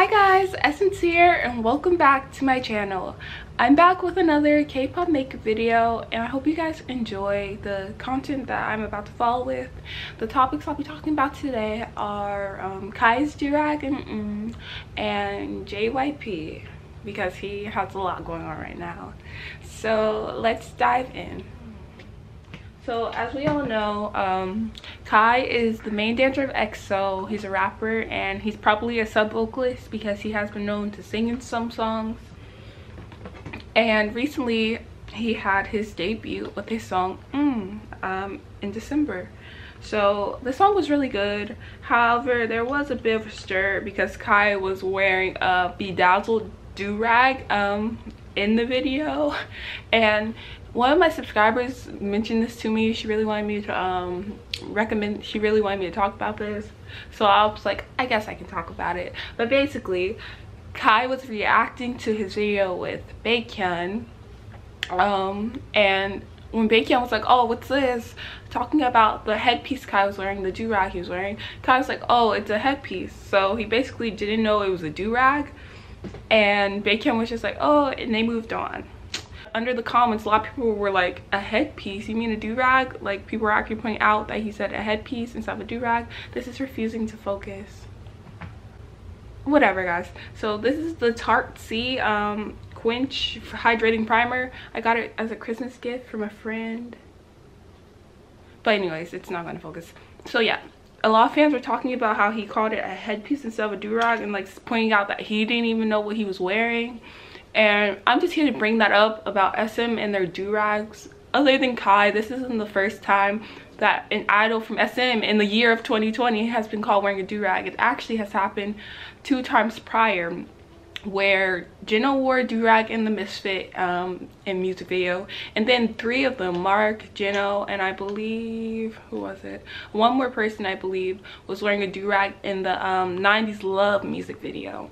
Hi guys, Essence here and welcome back to my channel. I'm back with another K-pop makeup video and I hope you guys enjoy the content that I'm about to follow with. The topics I'll be talking about today are Kai's durag and JYP because he has a lot going on right now. So let's dive in. So as we all know, Kai is the main dancer of EXO. He's a rapper and he's probably a sub-vocalist because he has been known to sing in some songs. And recently he had his debut with his song in December. So the song was really good. However, there was a bit of a stir because Kai was wearing a bedazzled durag in the video, and one of my subscribers mentioned this to me. She really wanted me to she really wanted me to talk about this, so I was like, I guess I can talk about it. But basically, Kai was reacting to his video with Baekhyun, and when Baekhyun was like, oh, what's this, talking about the headpiece Kai was wearing, the durag he was wearing, Kai was like, oh, it's a headpiece. So he basically didn't know it was a durag, and Baekhyun was just like, oh, and they moved on. Under the comments, a lot of people were like, a headpiece? You mean a durag? Like, people were actually pointing out that he said a headpiece instead of a durag. This is refusing to focus. Whatever, guys. So this is the Tarte C Quench Hydrating Primer. I got it as a Christmas gift from a friend. But anyways, it's not going to focus. So yeah, a lot of fans were talking about how he called it a headpiece instead of a durag, and like pointing out that he didn't even know what he was wearing. And I'm just here to bring that up about SM and their durags. Other than Kai, this isn't the first time that an idol from SM in the year of 2020 has been caught wearing a durag. It actually has happened 2 times prior, where Jino wore a durag in the Misfit in music video, and then 3 of them, Mark, Jino, and I believe, who was it, one more person I believe, was wearing a durag in the 90s Love music video.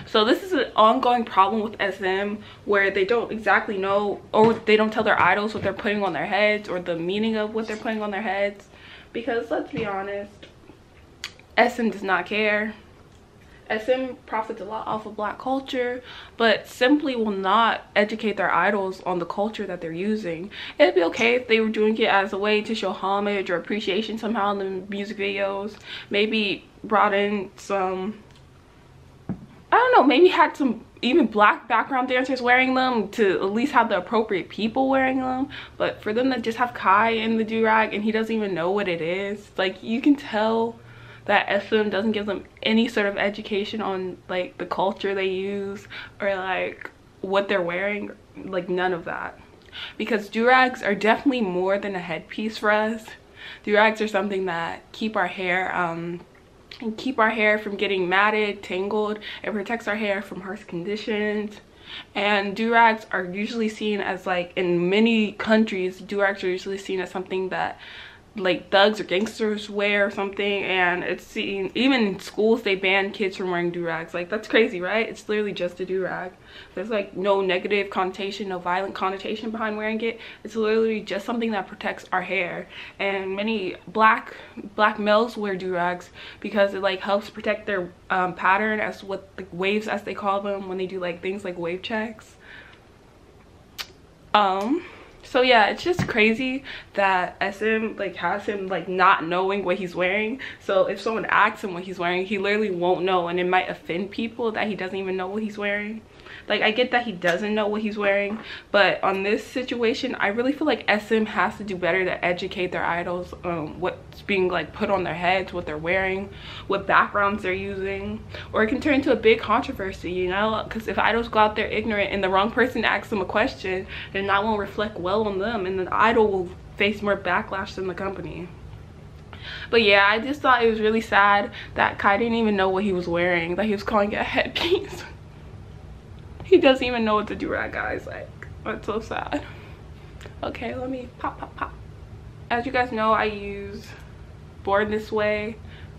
So this is an ongoing problem with SM, where they don't exactly know, or they don't tell their idols what they're putting on their heads or the meaning of what they're putting on their heads. Because let's be honest, SM does not care. SM profits a lot off of Black culture, but simply will not educate their idols on the culture that they're using. It'd be okay if they were doing it as a way to show homage or appreciation somehow in the music videos. Maybe brought in some, I don't know, maybe had some even Black background dancers wearing them to at least have the appropriate people wearing them. But for them to just have Kai in the durag and he doesn't even know what it is, like, you can tell that SM doesn't give them any sort of education on like the culture they use or like what they're wearing, like none of that. Because durags are definitely more than a headpiece for us. Durags are something that keep our hair from getting matted, tangled. It protects our hair from harsh conditions. And durags are usually seen as, like, in many countries, durags are usually seen as something that like thugs or gangsters wear or something, and it's seen, even in schools they ban kids from wearing durags. Like, that's crazy, right? It's literally just a durag. There's like no negative connotation, no violent connotation behind wearing it. It's literally just something that protects our hair. And many black males wear durags because it like helps protect their pattern, as what, like, waves as they call them, when they do like things like wave checks. So yeah, it's just crazy that SM like has him like not knowing what he's wearing. So if someone asks him what he's wearing, he literally won't know, and it might offend people that he doesn't even know what he's wearing. Like, I get that he doesn't know what he's wearing, but on this situation, I really feel like SM has to do better to educate their idols what's being like put on their heads, what they're wearing, what backgrounds they're using. Or it can turn into a big controversy, you know, because if idols go out there ignorant and the wrong person asks them a question, then that won't reflect well on them, and the idol will face more backlash than the company. But yeah, I just thought it was really sad that Kai didn't even know what he was wearing, that he was calling it a headpiece. He doesn't even know what to do, right, guys? Like, that's so sad. Okay, let me pop. As you guys know, I use Born This Way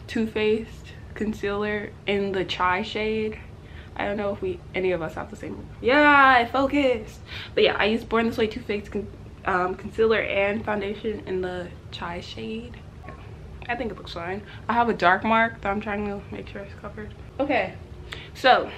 Too Faced concealer in the chai shade. I don't know if any of us have the same. Yeah, I focused. But yeah, I use Born This Way Too Faced concealer and foundation in the chai shade. I think it looks fine. I have a dark mark that I'm trying to make sure it's covered. Okay, So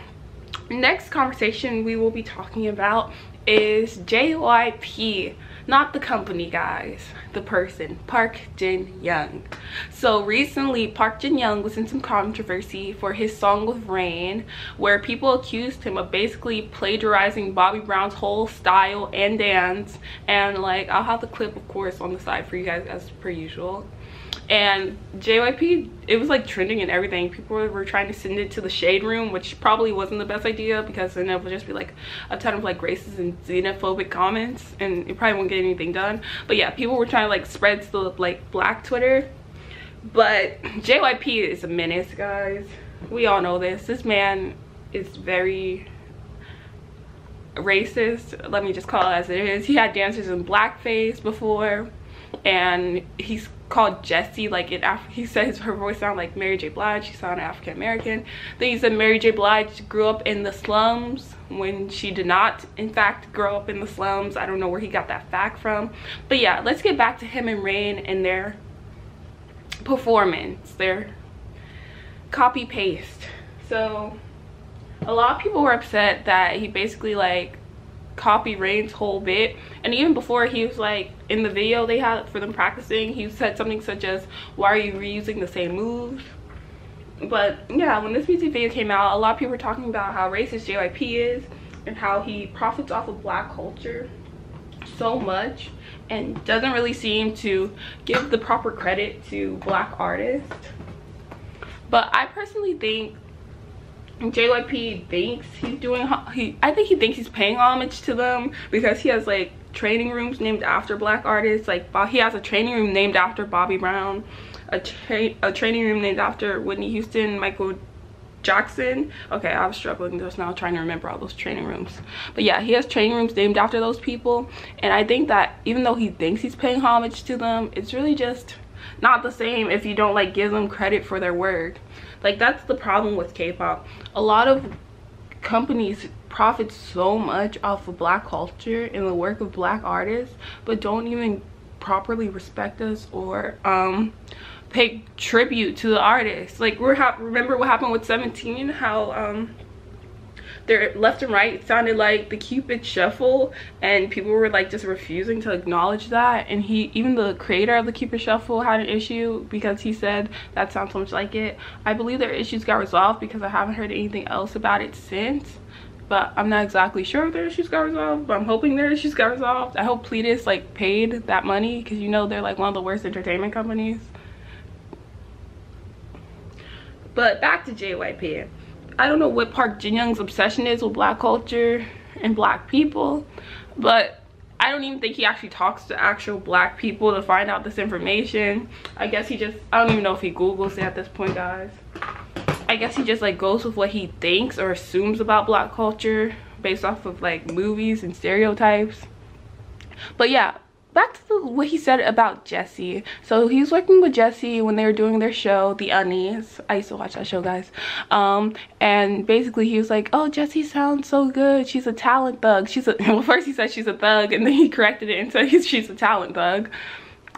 next conversation we will be talking about is JYP, not the company, guys, the person, Park Jin-young. So recently Park Jin-young was in some controversy for his song with Rain, where people accused him of basically plagiarizing Bobby Brown's whole style and dance. And like, I'll have the clip of course on the side for you guys as per usual. And JYP, it was like trending and everything. People were trying to send it to the shade room, which probably wasn't the best idea, because then it would just be like a ton of like racist and xenophobic comments and it probably won't get anything done. But yeah, people were trying to like spread to the like black Twitter. But JYP is a menace, guys. We all know this. This man is very racist, let me just call it as it is. He had dancers in blackface before, and he's called Jessie, like he said her voice sounded like Mary J. Blige. She sounded African American. Then he said Mary J. Blige grew up in the slums when she did not in fact grow up in the slums. I don't know where he got that fact from. But yeah, let's get back to him and Rain and their performance, their copy paste. So a lot of people were upset that he basically like copy Rain's whole bit. And even before, he was like, in the video they had for them practicing, he said something such as, why are you reusing the same moves? But yeah, when this music video came out, a lot of people were talking about how racist JYP is and how he profits off of black culture so much and doesn't really seem to give the proper credit to black artists. But I personally think JYP thinks he's doing, I think he thinks he's paying homage to them, because he has like training rooms named after black artists. Like he has a training room named after Bobby Brown, a training room named after Whitney Houston, Michael Jackson. Okay, I was struggling just now trying to remember all those training rooms. But yeah, he has training rooms named after those people. And I think that even though he thinks he's paying homage to them, it's really just not the same if you don't like give them credit for their work. Like, that's the problem with K-pop. A lot of companies profit so much off of black culture and the work of black artists, but don't even properly respect us or pay tribute to the artists. Like, remember what happened with 17, how their left and right sounded like the Cupid Shuffle, and people were like just refusing to acknowledge that. And even the creator of the Cupid Shuffle had an issue because he said that sounds so much like it. I believe their issues got resolved, because I haven't heard anything else about it since, but I'm not exactly sure if their issues got resolved, but I'm hoping their issues got resolved. I hope Pledis like paid that money, because you know they're like one of the worst entertainment companies. But back to JYP. I don't know what Park Jin-young's obsession is with black culture and black people, but I don't even think he actually talks to actual black people to find out this information. I guess he just, I don't even know if he Googles it at this point, guys. I guess he just like goes with what he thinks or assumes about black culture based off of like movies and stereotypes. But yeah, back to what he said about Jessie. So he was working with Jessie when they were doing their show, The Armies. I used to watch that show, guys. And basically he was like, oh, Jessie sounds so good. She's a talent thug. Well, first he said she's a thug, and then he corrected it and said she's a talent thug.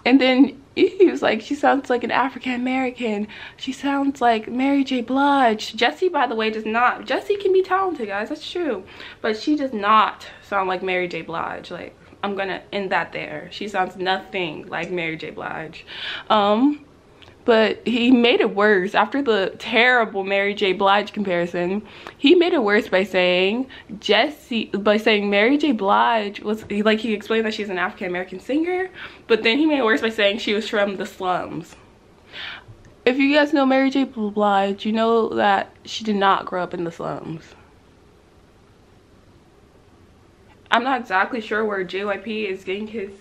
And then he was like, she sounds like an African American. She sounds like Mary J. Blige. Jessie, by the way, does not. Jessie can be talented, guys. That's true. But she does not sound like Mary J. Blige. Like, I'm gonna end that there. She sounds nothing like Mary J. Blige. But he made it worse after the terrible Mary J. Blige comparison. He made it worse by saying Mary J. Blige was, like, he explained that she's an African American singer, but then he made it worse by saying she was from the slums. If you guys know Mary J. Blige, you know that she did not grow up in the slums. I'm not exactly sure where JYP is getting his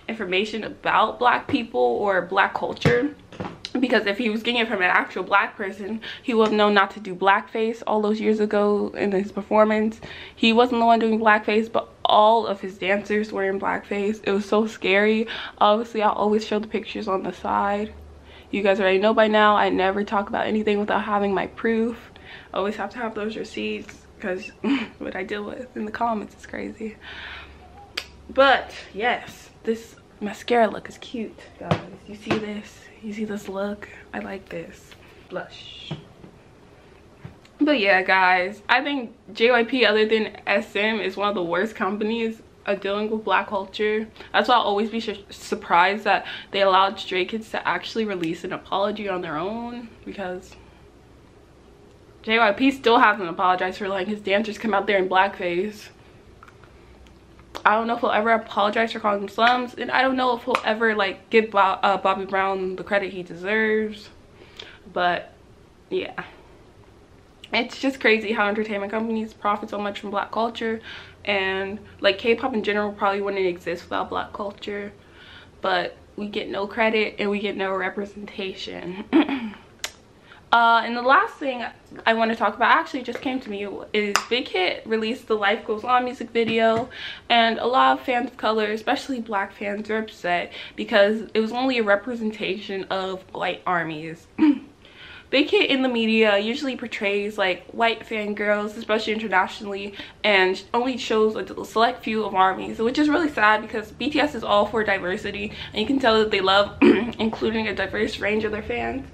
information about black people or black culture, because if he was getting it from an actual black person, he would have known not to do blackface all those years ago in his performance. He wasn't the one doing blackface, but all of his dancers were in blackface. It was so scary. Obviously, I'll always show the pictures on the side. You guys already know by now, I never talk about anything without having my proof. I always have to have those receipts, because what I deal with in the comments is crazy. But yes, this mascara look is cute, guys. You see this? You see this look? I like this blush. But But yeah, guys, I think JYP, other than SM, is one of the worst companies dealing with black culture. That's why I'll always be surprised that they allowed Stray Kids to actually release an apology on their own, because JYP still hasn't apologized for letting his dancers come out there in blackface. I don't know if he'll ever apologize for calling them slums, and I don't know if he'll ever like give Bobby Brown the credit he deserves. But yeah, it's just crazy how entertainment companies profit so much from black culture, and like K-pop in general probably wouldn't exist without black culture, but we get no credit and we get no representation. And the last thing I want to talk about actually just came to me is Big Hit released the Life Goes On music video, and a lot of fans of color, especially black fans, are upset because it was only a representation of white armies. Big Hit in the media usually portrays like white fangirls, especially internationally, and only shows a select few of armies, which is really sad because BTS is all for diversity, and you can tell that they love including a diverse range of their fans.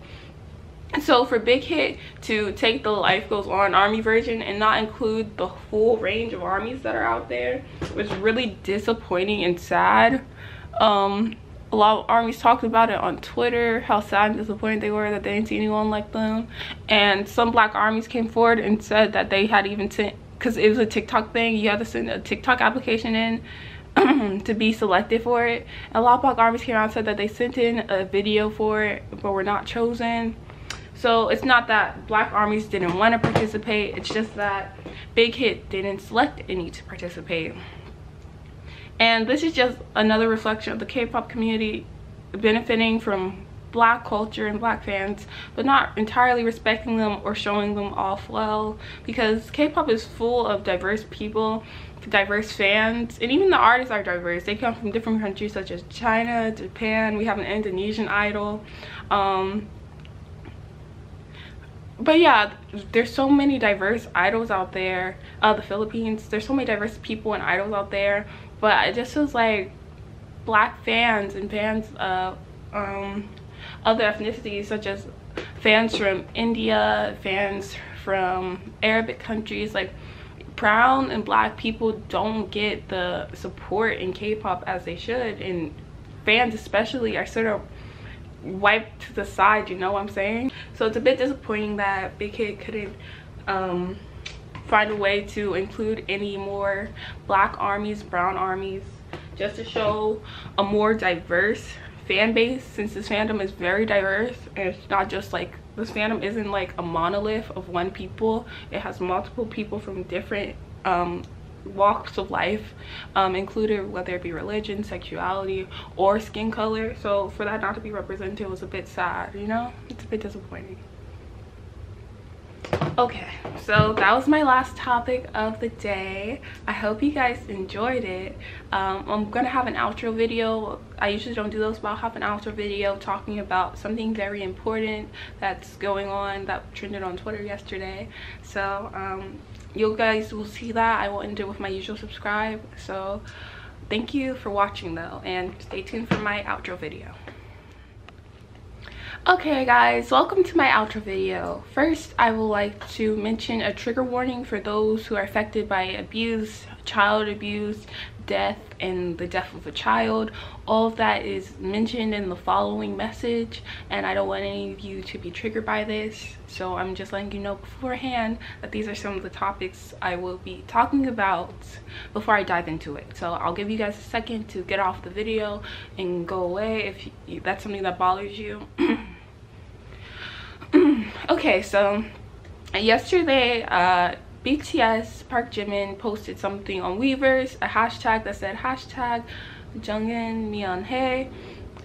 So for Big Hit to take the Life Goes On army version and not include the full range of armies that are out there was really disappointing and sad. A lot of armies talked about it on Twitter, how sad and disappointed they were that they didn't see anyone like them. And some black armies came forward and said that they had even sent, because it was a TikTok thing, you had to send a TikTok application in to be selected for it. And a lot of black armies came out and said that they sent in a video for it but were not chosen. So it's not that black armies didn't want to participate, it's just that Big Hit didn't select any to participate. And this is just another reflection of the K-pop community benefiting from black culture and black fans, but not entirely respecting them or showing them off well, because K-pop is full of diverse people, diverse fans, and even the artists are diverse. They come from different countries such as China, Japan. We have an Indonesian idol. But yeah, there's so many diverse idols out there. The Philippines, there's so many diverse people and idols out there, but it just feels like black fans and fans of other ethnicities, such as fans from India, fans from Arabic countries, like brown and black people don't get the support in K-pop as they should, and fans especially are sort of wiped to the side, you know what I'm saying? So it's a bit disappointing that Big Hit couldn't find a way to include any more black armies, brown armies, just to show a more diverse fan base, since this fandom is very diverse, and it's not just like, this fandom isn't like a monolith of one people. It has multiple people from different walks of life included, whether it be religion, sexuality, or skin color. So for that not to be represented was a bit sad, you know? It's a bit disappointing. Okay, so that was my last topic of the day. I hope you guys enjoyed it. I'm gonna have an outro video. I usually don't do those, but I'll have an outro video talking about something very important that's going on that trended on Twitter yesterday. So you guys will see that. I will end it with my usual subscribe. So thank you for watching though, and stay tuned for my outro video. Okay guys, welcome to my outro video. First, I would like to mention a trigger warning for those who are affected by abuse, child abuse, death, and the death of a child. All of that is mentioned in the following message, and I don't want any of you to be triggered by this. So I'm just letting you know beforehand that these are some of the topics I will be talking about before I dive into it. So I'll give you guys a second to get off the video and go away if that's something that bothers you. Okay, so yesterday BTS Park Jimin posted something on Weverse, a hashtag that said hashtag Jeongin Myeonhae,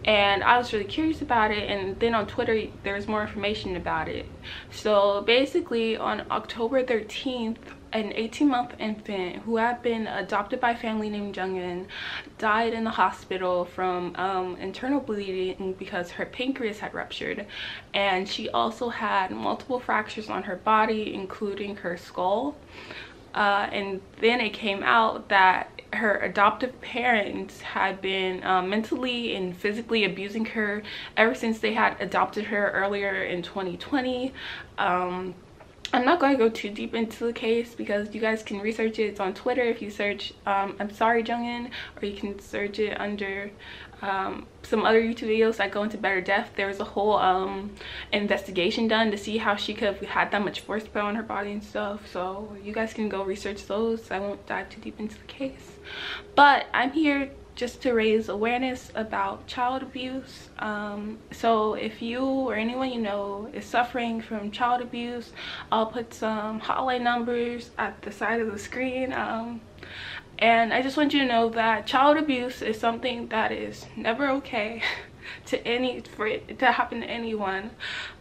and I was really curious about it, and then on Twitter there's more information about it. So basically on October 13th, an 18-month infant who had been adopted by a family named Jeongin died in the hospital from internal bleeding because her pancreas had ruptured, and she also had multiple fractures on her body, including her skull. And then it came out that her adoptive parents had been mentally and physically abusing her ever since they had adopted her earlier in 2020. I'm not going to go too deep into the case because you guys can research it. It's on Twitter if you search I'm sorry Jeongin, or you can search it under some other YouTube videos that go into better depth. There was a whole investigation done to see how she could have had that much force put on her body and stuff, so you guys can go research those. I won't dive too deep into the case, but I'm here just to raise awareness about child abuse. So if you or anyone you know is suffering from child abuse, I'll put some hotline numbers at the side of the screen. And I just want you to know that child abuse is something that is never okay for it to happen to anyone,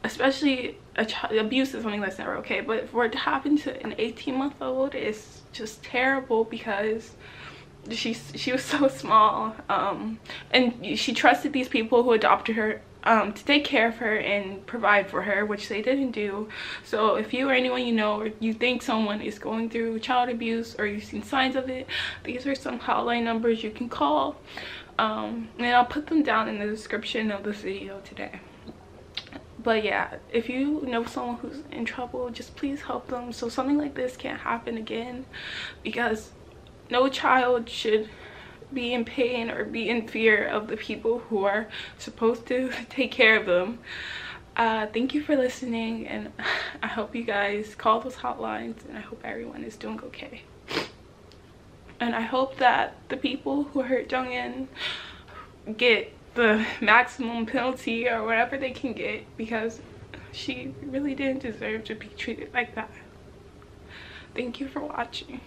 especially abuse is something that's never okay, but for it to happen to an 18-month-old is just terrible because she was so small, and she trusted these people who adopted her to take care of her and provide for her, which they didn't do. So if you or anyone you know, or you think someone is going through child abuse, or you've seen signs of it, these are some hotline numbers you can call, and I'll put them down in the description of this video today. But yeah, if you know someone who's in trouble, just please help them so something like this can't happen again, because no child should be in pain or be in fear of the people who are supposed to take care of them. Thank you for listening, and I hope you guys call those hotlines, and I hope everyone is doing okay. And I hope that the people who hurt Jeongin get the maximum penalty or whatever they can get, because she really didn't deserve to be treated like that. Thank you for watching.